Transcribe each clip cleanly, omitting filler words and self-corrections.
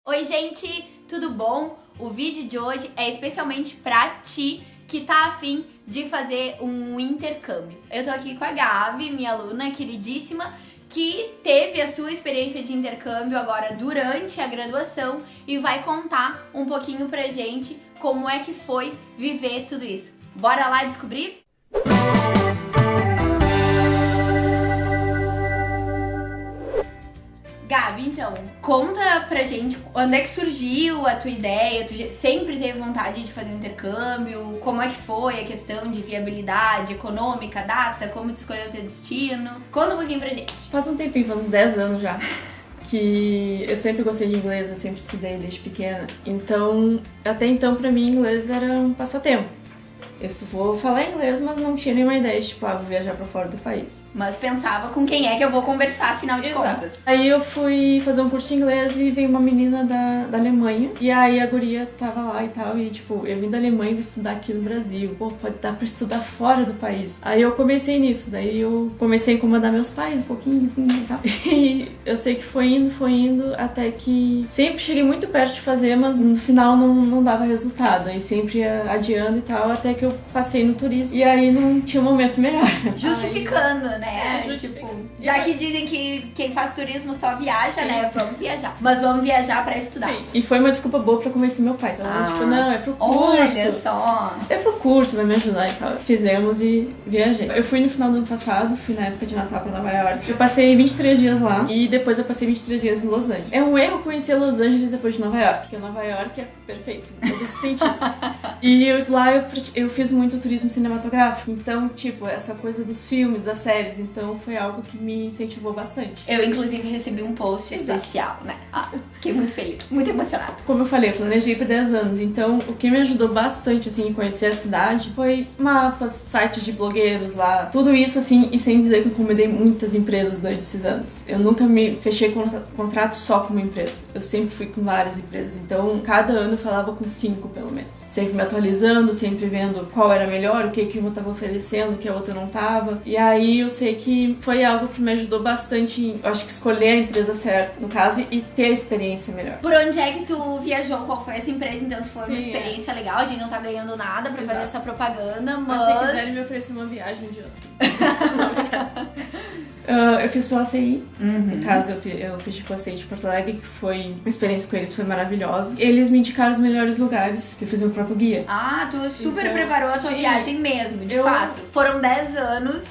Oi gente, tudo bom? O vídeo de hoje é especialmente pra ti que tá afim de fazer um intercâmbio. Eu tô aqui com a Gabi, minha aluna queridíssima, que teve a sua experiência de intercâmbio agora durante a graduação e vai contar um pouquinho pra gente como é que foi viver tudo isso. Bora lá descobrir? Gabi, então, conta pra gente quando é que surgiu a tua ideia, tu sempre teve vontade de fazer um intercâmbio, como é que foi a questão de viabilidade econômica, data, como tu escolheu o teu destino, conta um pouquinho pra gente. Faz um tempinho, faz uns 10 anos já, que eu sempre gostei de inglês, eu sempre estudei desde pequena, então, até então pra mim inglês era um passatempo. Eu vou falar inglês, mas não tinha nenhuma ideia de, vou viajar pra fora do país. Mas pensava com quem é que eu vou conversar, afinal de contas. Aí eu fui fazer um curso de inglês e veio uma menina da Alemanha. E aí a guria tava lá e tal, e eu vim da Alemanha e vim estudar aqui no Brasil. Pode dar pra estudar fora do país. Aí eu comecei nisso, daí eu comecei a incomodar meus pais um pouquinho, assim, e tal. E eu sei que foi indo, até que sempre cheguei muito perto de fazer, mas no final não dava resultado. Aí sempre ia adiando e tal, até que eu passei no turismo. E aí não tinha um momento melhor, né? Justificando, né? Tipo, já que dizem que quem faz turismo só viaja, né? Vamos viajar. Mas vamos viajar pra estudar. Sim. E foi uma desculpa boa pra convencer meu pai. Então, não, é pro curso. Olha só. É pro curso, vai me ajudar e tal. Fizemos e viajei. Eu fui no final do ano passado, fui na época de Natal pra Nova York. Eu passei 23 dias lá e depois eu passei 23 dias em Los Angeles. É um erro conhecer Los Angeles depois de Nova York, porque Nova York é perfeito, em todo sentido. E lá eu fiz muito turismo cinematográfico, então, essa coisa dos filmes, das séries, então foi algo que me incentivou bastante. Eu, inclusive, recebi um post especial, né? Fiquei muito feliz, muito emocionada. Como eu falei, eu planejei por 10 anos, então o que me ajudou bastante, assim, em conhecer a cidade foi mapas, sites de blogueiros lá, tudo isso, assim, e sem dizer que eu encomendei muitas empresas durante esses anos. Eu nunca me fechei contrato só com uma empresa, eu sempre fui com várias empresas, então cada ano eu falava com 5 pelo menos. Sempre me atualizando, sempre vendo qual era melhor, o que uma tava oferecendo, o que a outra não tava. E aí eu sei que foi algo que me ajudou bastante em, eu acho que escolher a empresa certa, no caso, e ter a experiência melhor. Por onde é que tu viajou? Qual foi essa empresa? Então, se foi uma experiência legal, a gente não tá ganhando nada pra fazer essa propaganda, mas... se quiserem me oferecer uma viagem um dia assim. Eu fiz pela CI, no caso eu fiz com a CI de Porto Alegre, que foi uma experiência com eles, foi maravilhosa. Eles me indicaram os melhores lugares, que eu fiz meu próprio guia. Tu super preparou a tua viagem mesmo, de fato. Foram 10 anos.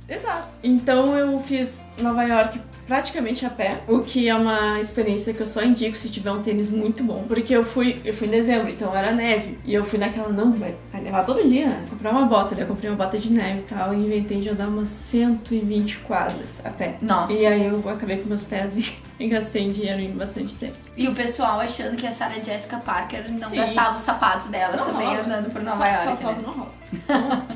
Exato. Então eu fiz Nova York praticamente a pé, o que é uma experiência que eu só indico se tiver um tênis muito bom. Porque eu fui em dezembro, então era neve. E eu fui naquela, vai nevar todo dia, né? Comprar uma bota, né? Eu comprei uma bota de neve e tal, e inventei de andar umas 120 quadras a pé. Nossa. E aí eu acabei com meus pés e gastei em dinheiro em bastante tempo. E o pessoal achando que a Sarah Jessica Parker não gastava o sapato dela não também rola. Andando por Nova York. Só foto não rola.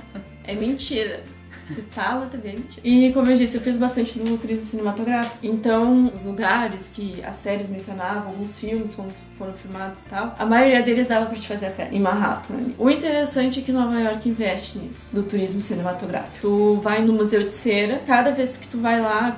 É mentira. Se tá, também é mentira. E como eu disse, eu fiz bastante no turismo cinematográfico. Então, os lugares que as séries mencionavam, alguns filmes foram filmados e tal, a maioria deles dava pra te fazer a pé, em Manhattan. O interessante é que Nova York investe nisso, do turismo cinematográfico. Tu vai no Museu de Cera, cada vez que tu vai lá,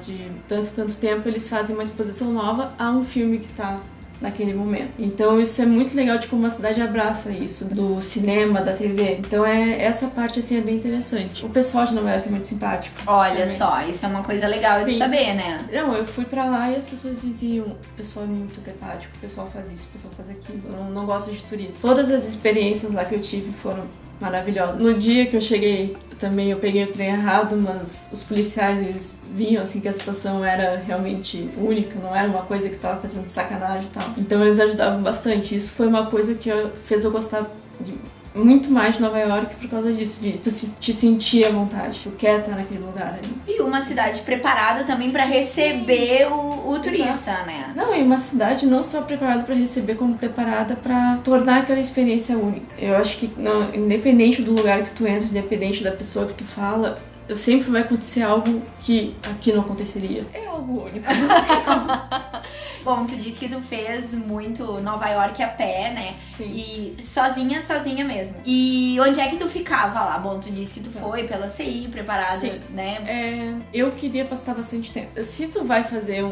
de tanto tempo, eles fazem uma exposição nova a um filme que tá naquele momento. Então isso é muito legal de como a cidade abraça isso, do cinema, da TV. Então essa parte assim é bem interessante. O pessoal de Nova York é muito simpático. Olha também. Só, isso é uma coisa legal de saber, né? Não, eu fui pra lá e as pessoas diziam, o pessoal é muito simpático, o pessoal faz isso, o pessoal faz aquilo, não gosta de turista. Todas as experiências lá que eu tive foram maravilhosas. No dia que eu cheguei, também eu peguei o trem errado, mas os policiais, eles viam assim que a situação era realmente única, não era uma coisa que tava fazendo sacanagem e tal. Então eles ajudavam bastante. Isso foi uma coisa que fez eu gostar muito mais de Nova York por causa disso, de tu te sentir à vontade, tu quer estar naquele lugar ali. E uma cidade preparada também pra receber o turista, né? Não, e uma cidade não só preparada pra receber, como preparada pra tornar aquela experiência única. Eu acho que independente do lugar que tu entra, independente da pessoa que tu fala, sempre vai acontecer algo que aqui não aconteceria. É algo único. Bom, tu disse que tu fez muito Nova York a pé, né? Sim. E sozinha mesmo. E onde é que tu ficava lá? Bom, tu disse que tu foi pela CI preparada, sim, né? Eu queria passar bastante tempo. Se tu vai fazer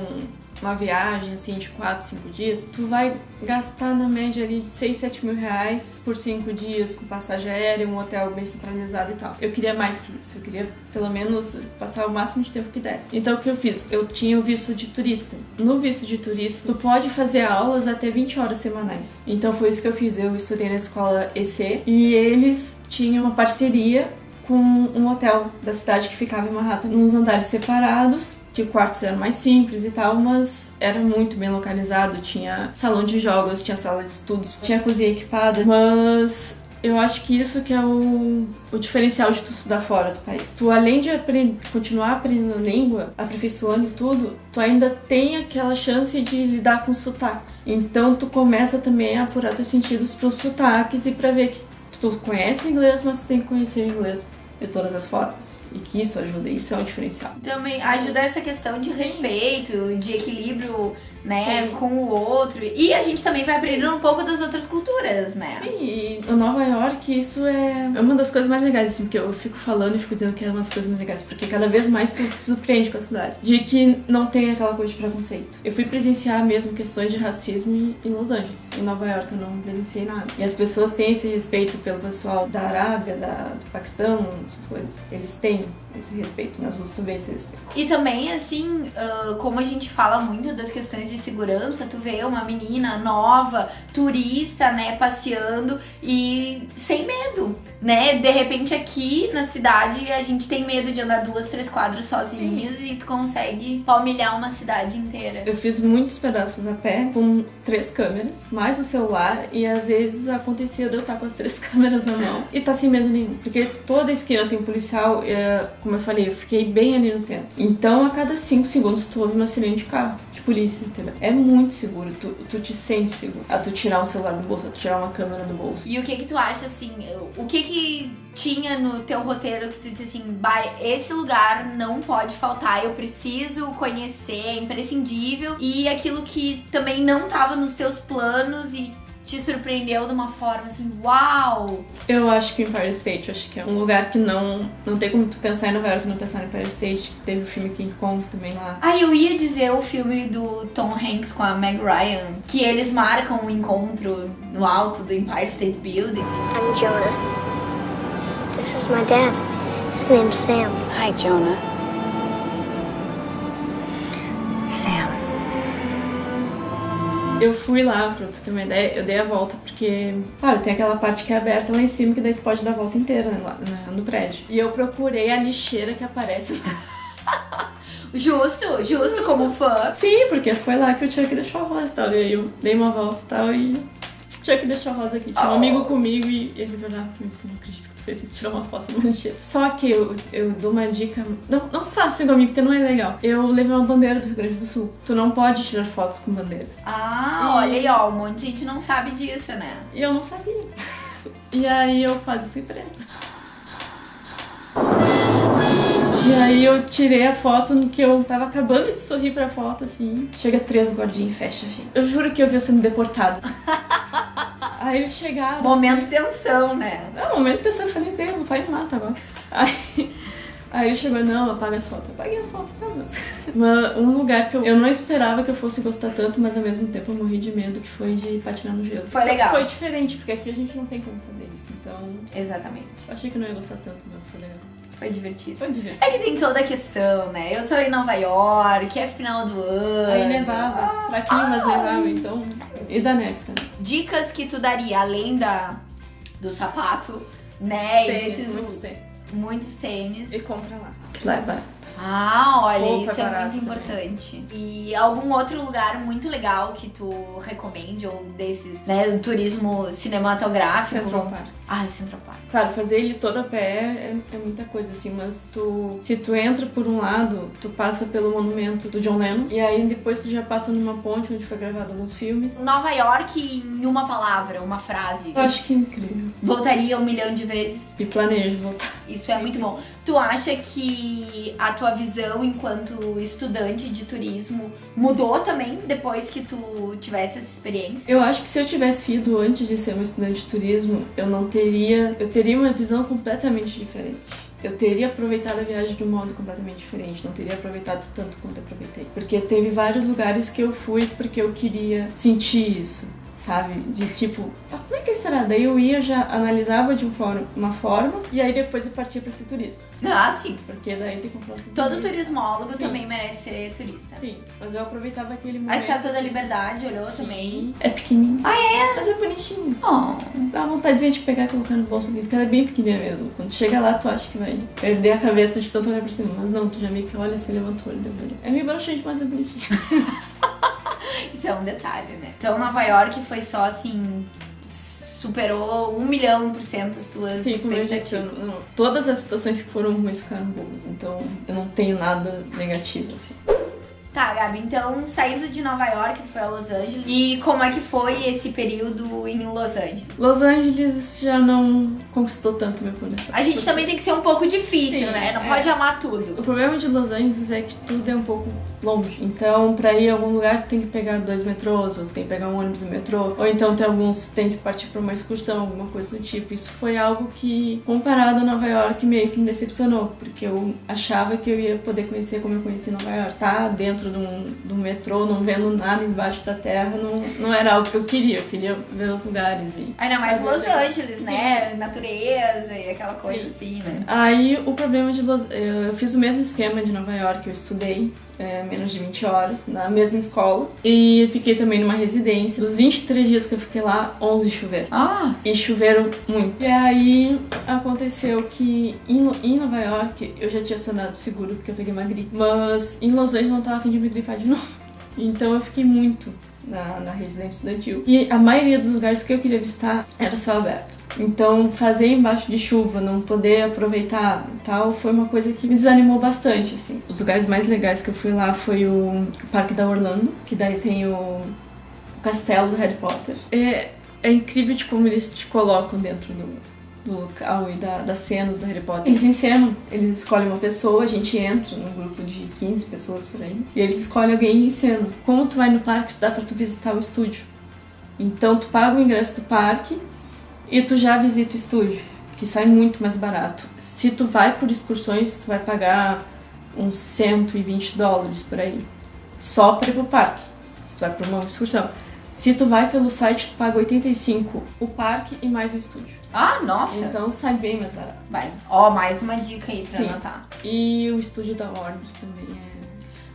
uma viagem, assim, de 4, 5 dias, tu vai gastar na média ali de 6, 7 mil reais por 5 dias, com passagem aérea, um hotel bem centralizado e tal. Eu queria mais que isso, eu queria pelo menos passar o máximo de tempo que desse. Então o que eu fiz? Eu tinha o visto de turista. No visto de turista, tu pode fazer aulas até 20 horas semanais. Então foi isso que eu fiz, eu estudei na escola EC e eles tinham uma parceria com um hotel da cidade que ficava em Manhattan, uns andares separados, que quartos eram mais simples e tal, mas era muito bem localizado, tinha salão de jogos, tinha sala de estudos, tinha cozinha equipada, mas eu acho que isso que é o diferencial de tu estudar fora do país. Tu, além de continuar aprendendo a língua, aperfeiçoando e tudo, tu ainda tem aquela chance de lidar com sotaques. Então tu começa também a apurar teus sentidos pros sotaques e pra ver que tu conhece o inglês, mas tu tem que conhecer o inglês de todas as formas. E que isso ajuda, isso é um diferencial. Também ajuda essa questão de respeito, de equilíbrio, né, Sim. com o outro. E a gente também vai aprendendo um pouco das outras culturas, né? Sim, e em Nova York isso é uma das coisas mais legais, assim, porque eu fico falando e fico dizendo que é uma das coisas mais legais, porque cada vez mais tu te surpreende com a cidade. De que não tem aquela coisa de preconceito. Eu fui presenciar mesmo questões de racismo em Los Angeles. Em Nova York eu não presenciei nada. E as pessoas têm esse respeito pelo pessoal da Arábia, do Paquistão, essas coisas. Eles têm esse respeito, nas ruas tu vê esse respeito. E também, assim, como a gente fala muito das questões de segurança, tu vê uma menina nova, turista, né, passeando e sem medo, né? De repente aqui na cidade a gente tem medo de andar 2, 3 quadras sozinhos. Sim. E tu consegue palmilhar uma cidade inteira. Eu fiz muitos pedaços a pé com 3 câmeras, mais o celular, e às vezes acontecia de eu estar com as 3 câmeras na mão e tá sem medo nenhum, porque toda esquina tem um policial. Como eu falei, eu fiquei bem ali no centro. Então, a cada 5 segundos, tu ouve uma sirene de carro, de polícia, entendeu? É muito seguro, tu te sente seguro. A tu tirar um celular do bolso, a tu tirar uma câmera do bolso. E o que tu acha, assim, o que tinha no teu roteiro que tu disse assim, esse lugar não pode faltar, eu preciso conhecer, é imprescindível, e aquilo que também não tava nos teus planos e te surpreendeu de uma forma assim, uau! Eu acho que o Empire State, acho que é um lugar que não tem como tu pensar em Nova York e não pensar no Empire State, que teve o filme King Kong também lá. Ah, eu ia dizer o filme do Tom Hanks com a Meg Ryan, que eles marcam um encontro no alto do Empire State Building. I'm Jonah. This is my dad. His name's Sam. Hi, Jonah. Sam. Eu fui lá, pra você ter uma ideia, eu dei a volta porque, claro, tem aquela parte que é aberta lá em cima que daí tu pode dar a volta inteira lá no prédio. E eu procurei a lixeira que aparece lá. Justo como fã. Sim, porque foi lá que o Chuck deixou a rosa e tal. E aí eu dei uma volta e tal e o Chuck deixou a rosa aqui. Tinha um amigo comigo e ele olhava pra mim assim, não acredito que tu fez isso, tirou uma foto no lixeira. Só que eu dou uma dica, não faça igual a mim, porque não é legal. Eu levei uma bandeira do Rio Grande do Sul. Tu não pode tirar fotos com bandeiras. Olha aí, ó, um monte de gente não sabe disso, né? E eu não sabia. E aí eu quase fui presa. E aí eu tirei a foto no que eu tava acabando de sorrir pra foto, assim. Chega 3 guardinhas e fecha, gente. Eu juro que eu vi eu sendo deportado. Aí eles chegaram. Momento assim, de tensão, né? Não, momento de tensão. Eu falei, meu pai me mata agora. Aí ele chegou, não, apaga as fotos. Eu apaguei as fotos, tá, mas... Um lugar que eu não esperava que eu fosse gostar tanto, mas ao mesmo tempo eu morri de medo, que foi de patinar no gelo. Foi legal. Foi diferente, porque aqui a gente não tem como fazer isso, então... Exatamente. Eu achei que não ia gostar tanto, mas foi legal. Foi divertido. Foi divertido. É que tem toda a questão, né? Eu tô em Nova York, é final do ano. Aí nevava, fraquinho, mas nevava, então... E da neve também. Dicas que tu daria, além do sapato, né? Tênis, E desses... muitos tênis. tênis. E compra lá. Que lá é barato. Olha, Roupa isso é barato muito também. importante. E algum outro lugar muito legal que tu recomende, ou desses, né, do turismo cinematográfico? Central Park. Central Park. Claro, fazer ele todo a pé é muita coisa, assim, mas se tu entra por um lado, tu passa pelo monumento do John Lennon, e aí depois tu já passa numa ponte onde foi gravado alguns filmes. Nova York em uma palavra, uma frase. Eu acho que é incrível. Voltaria 1 milhão de vezes. E planejo voltar. Isso é muito bom. Tu acha que a tua visão enquanto estudante de turismo mudou também depois que tu tivesse essa experiência? Eu acho que se eu tivesse ido antes de ser uma estudante de turismo, eu teria uma visão completamente diferente. eu teria aproveitado a viagem de um modo completamente diferente, não teria aproveitado tanto quanto eu aproveitei. Porque teve vários lugares que eu fui porque eu queria sentir isso, sabe? De tipo, como é que será? Daí eu ia, já analisava de uma forma, e aí depois eu partia pra ser turista. Ah, sim. Porque daí tem como próximo Todo turista. turismólogo Sim. também merece ser turista. Sim, mas eu aproveitava aquele momento. A Estátua da assim. Liberdade, olhou Sim. também? É pequenininho. Ah, é? Mas é bonitinho. Oh. Dá uma vontadezinha de pegar e colocar no bolso dele, porque ela é bem pequenininha mesmo. Quando chega lá, tu acha que vai perder a cabeça de tanto olhar pra cima. Mas não, tu já meio que olha assim, levantou o olho. É meio broxante, mas é bonitinho. Isso é um detalhe, né? Então, Nova York foi só assim... Superou 1.000.000% as tuas Sim, como eu disse, expectativas. todas as situações que foram ruins ficaram boas. Então, eu não tenho nada negativo, assim. Tá, Gabi, então saindo de Nova York, tu foi a Los Angeles. E como é que foi esse período em Los Angeles? Los Angeles já não conquistou tanto meu coração. A gente também tem que ser um pouco difícil, Sim, né? Não é. pode amar O tudo. problema de Los Angeles é que tudo é um pouco longe. Então, pra ir a algum lugar, tu tem que pegar 2 metrôs, ou tem que pegar um ônibus no metrô. Ou então, tem alguns tem que partir pra uma excursão, alguma coisa do tipo. Isso foi algo que, comparado a Nova York, meio que me decepcionou. Porque eu achava que eu ia poder conhecer como eu conheci Nova York. Tá dentro de um metrô, não vendo nada embaixo da terra, não era algo que eu queria. Eu queria ver os lugares. E Ainda mais saber Los onde- Angeles, Sim. né? Natureza e aquela coisa Sim. assim, né? Aí o problema de eu fiz o mesmo esquema de Nova York, eu estudei menos de 20 horas na mesma escola e fiquei também numa residência. Dos 23 dias que eu fiquei lá, 11 choveram. Ah, E choveram muito. E aí aconteceu que em Nova York eu já tinha acionado seguro porque eu peguei uma gripe, mas em Los Angeles eu não tava a fim de me gripar de novo. Então eu fiquei muito na residência estudantil. E a maioria dos lugares que eu queria visitar era céu aberto. Então, fazer embaixo de chuva, não poder aproveitar e tal, foi uma coisa que me desanimou bastante, assim. Os lugares mais legais que eu fui lá foi o Parque da Orlando, que daí tem o castelo do Harry Potter. É incrível de como eles te colocam dentro do local e das cenas do Harry Potter. Eles encenam, eles escolhem uma pessoa, a gente entra num grupo de 15 pessoas por aí, e eles escolhem alguém e encenam. Como tu vai no parque, dá pra tu visitar o estúdio. Então, tu paga o ingresso do parque e tu já visita o estúdio, que sai muito mais barato. Se tu vai por excursões, tu vai pagar uns $120 por aí, só pra ir pro parque, se tu vai pra uma excursão. Se tu vai pelo site, tu paga 85 o parque e mais o estúdio. ah, nossa. Então sai bem mais barato. Vai. Ó, mais uma dica aí pra Sim. anotar. E o estúdio da Warner também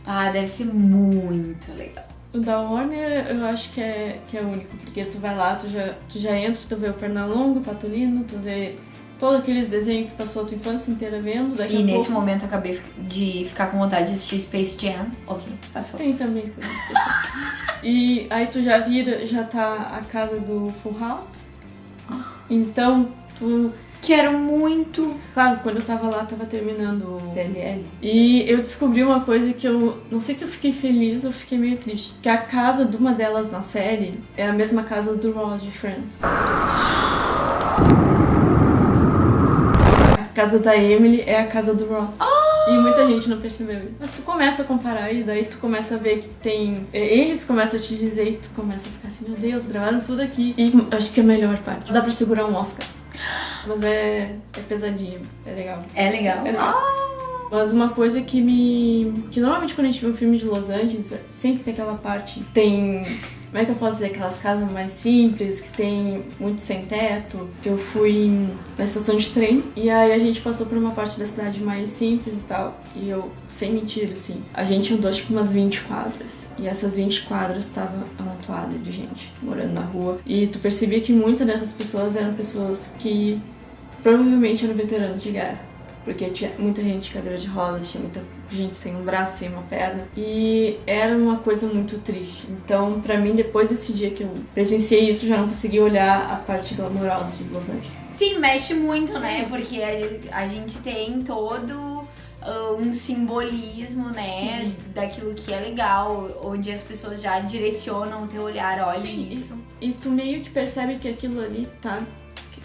Ah, deve ser muito legal. O da Warner eu acho que é único, porque tu vai lá, tu já entra, tu vê o Pernalonga, o Patolino, tu vê todos aqueles desenhos que passou a tua infância inteira vendo. Daqui E a nesse pouco momento eu acabei de ficar com vontade de assistir Space Jam. Ok, passou. tem também coisas. E aí tu já vira, já tá a casa do Full House. Então tu... Quero muito. Claro, quando eu tava lá, tava terminando o DLL. E eu descobri uma coisa que eu... Não sei se eu fiquei feliz ou fiquei meio triste. Que a casa de uma delas na série é a mesma casa do Ross de Friends. A casa da Emily é a casa do Ross. E muita gente não percebeu isso. Mas tu começa a comparar e daí tu começa a ver que tem... Eles começam a te dizer e tu começa a ficar assim, meu Deus, gravaram tudo aqui. E acho que é a melhor parte. Dá pra segurar um Oscar. Mas é pesadinho, é legal. É legal. É legal. Mas uma coisa que normalmente quando a gente vê um filme de Los Angeles, sempre tem aquela parte, tem... Como é que eu posso dizer? Aquelas casas mais simples, que tem muito sem teto. Eu fui na estação de trem e aí a gente passou por uma parte da cidade mais simples e tal. E eu, sem mentira, assim, a gente andou acho que umas 20 quadras. E essas 20 quadras estavam amontoadas de gente morando na rua. E tu percebia que muitas dessas pessoas eram pessoas que provavelmente eram veteranos de guerra. Porque tinha muita gente de cadeira de rodas, tinha muita gente sem um braço, sem uma perna. E era uma coisa muito triste. Então, pra mim, depois desse dia que eu presenciei isso, eu já não consegui olhar a parte glamourosa de Los Angeles. Sim, mexe muito, né? Porque a gente tem todo um simbolismo, né? Sim. Daquilo que é legal, onde as pessoas já direcionam o teu olhar, olha Sim, isso. E tu meio que percebe que aquilo ali tá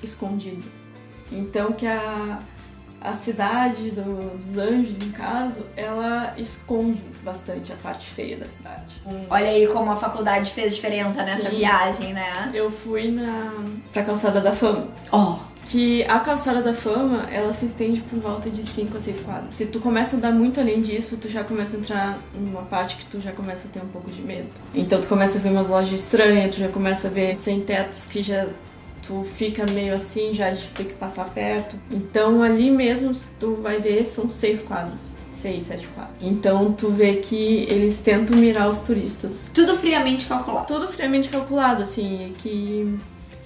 escondido. Então, que a cidade dos anjos, no caso, ela esconde bastante a parte feia da cidade. Olha aí como a faculdade fez diferença nessa Sim. viagem, né? Eu fui pra Calçada da Fama. Ó, que a calçada da fama, ela se estende por volta de 5 a 6 quadras. Se tu começa a dar muito além disso, tu já começa a entrar numa parte que tu já começa a ter um pouco de medo. Então tu começa a ver umas lojas estranhas, tu já começa a ver sem-tetos que já tu fica meio assim, já de ter que passar perto. Então ali mesmo tu vai ver, são 6 quadras. 6, 7 quadras. Então tu vê que eles tentam mirar os turistas. Tudo friamente calculado. Tudo friamente calculado, assim, que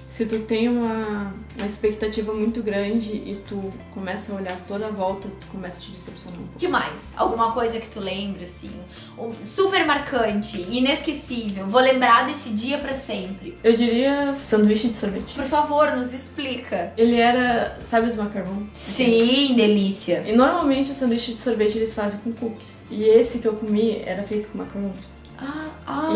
se tu tem uma expectativa muito grande e tu começa a olhar toda a volta, tu começa a te decepcionar um pouco. O que mais? Alguma coisa que tu lembra, assim? Super marcante, inesquecível. Vou lembrar desse dia pra sempre. Eu diria sanduíche de sorvete. Por favor, nos explica. Ele era, sabe os macarrão? Sim, delícia. E normalmente o sanduíche de sorvete eles fazem com cookies. E esse que eu comi era feito com macarrons.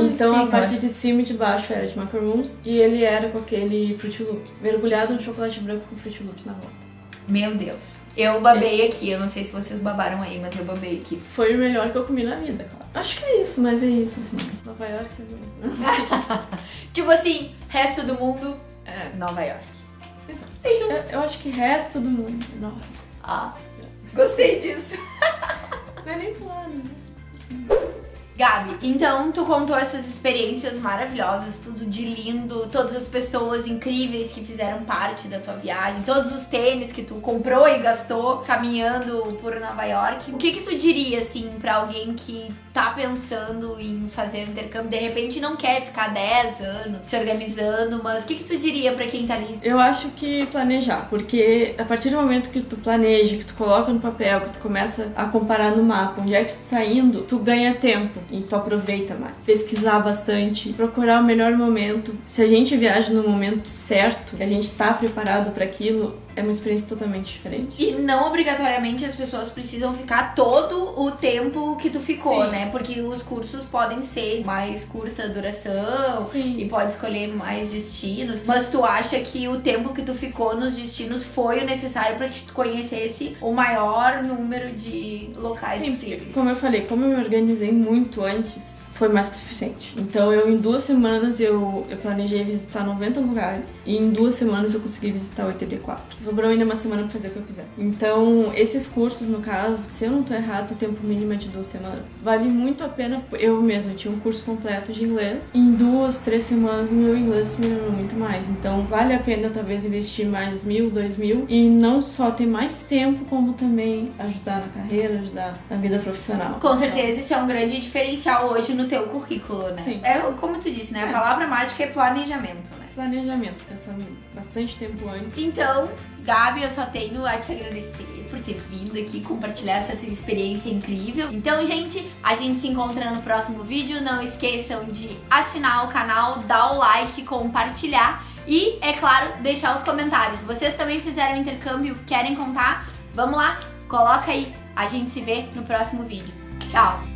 Então a parte de cima e de baixo era de macarons e ele era com aquele Fruit Loops, mergulhado no chocolate branco com Fruit Loops na volta. Meu Deus. Eu babei aqui, eu não sei se vocês babaram aí, mas eu babei aqui. Foi o melhor que eu comi na vida, claro. Acho que é isso, mas é isso, assim. Nova York é bom. Tipo assim, resto do mundo, Nova York. Exato. É justo. Eu acho que resto do mundo, Nova York. Ah, gostei disso. Não é nem claro, né? Assim. Gabi, então tu contou essas experiências maravilhosas, tudo de lindo, todas as pessoas incríveis que fizeram parte da tua viagem, todos os tênis que tu comprou e gastou caminhando por Nova York. O que tu diria, assim, pra alguém que tá pensando em fazer um intercâmbio, de repente não quer ficar 10 anos se organizando, mas o que tu diria pra quem tá ali? Eu acho que planejar, porque a partir do momento que tu planeja, que tu coloca no papel, que tu começa a comparar no mapa onde é que tu tá indo, tu ganha tempo. E tu aproveita mais. Pesquisar bastante, procurar o melhor momento. Se a gente viaja no momento certo, que a gente tá preparado para aquilo, é uma experiência totalmente diferente. E não obrigatoriamente as pessoas precisam ficar todo o tempo que tu ficou, Sim. né? Porque os cursos podem ser mais curta duração. Sim. E pode escolher mais destinos. Mas tu acha que o tempo que tu ficou nos destinos foi o necessário para que tu conhecesse o maior número de locais possíveis? Como eu falei, como eu me organizei muito antes, foi mais que suficiente. Então em 2 semanas eu planejei visitar 90 lugares e em 2 semanas eu consegui visitar 84. Sobrou ainda uma semana pra fazer o que eu quiser. Então esses cursos, no caso, se eu não tô errado, o tempo mínimo é de 2 semanas. Vale muito a pena. Eu mesma tinha um curso completo de inglês. Em 2, 3 semanas o meu inglês melhorou muito mais. Então vale a pena talvez investir mais 1.000, 2.000 e não só ter mais tempo, como também ajudar na carreira, ajudar na vida profissional. Com certeza, isso é um grande diferencial hoje no teu currículo, né? Sim. É como tu disse, né? A palavra mágica é planejamento, né? Planejamento, pensar bastante tempo antes. Então, Gabi, eu só tenho a te agradecer por ter vindo aqui compartilhar essa tua experiência incrível. Então, gente, a gente se encontra no próximo vídeo. Não esqueçam de assinar o canal, dar o like, compartilhar e, é claro, deixar os comentários. Vocês também fizeram intercâmbio, querem contar? Vamos lá, coloca aí. A gente se vê no próximo vídeo. Tchau!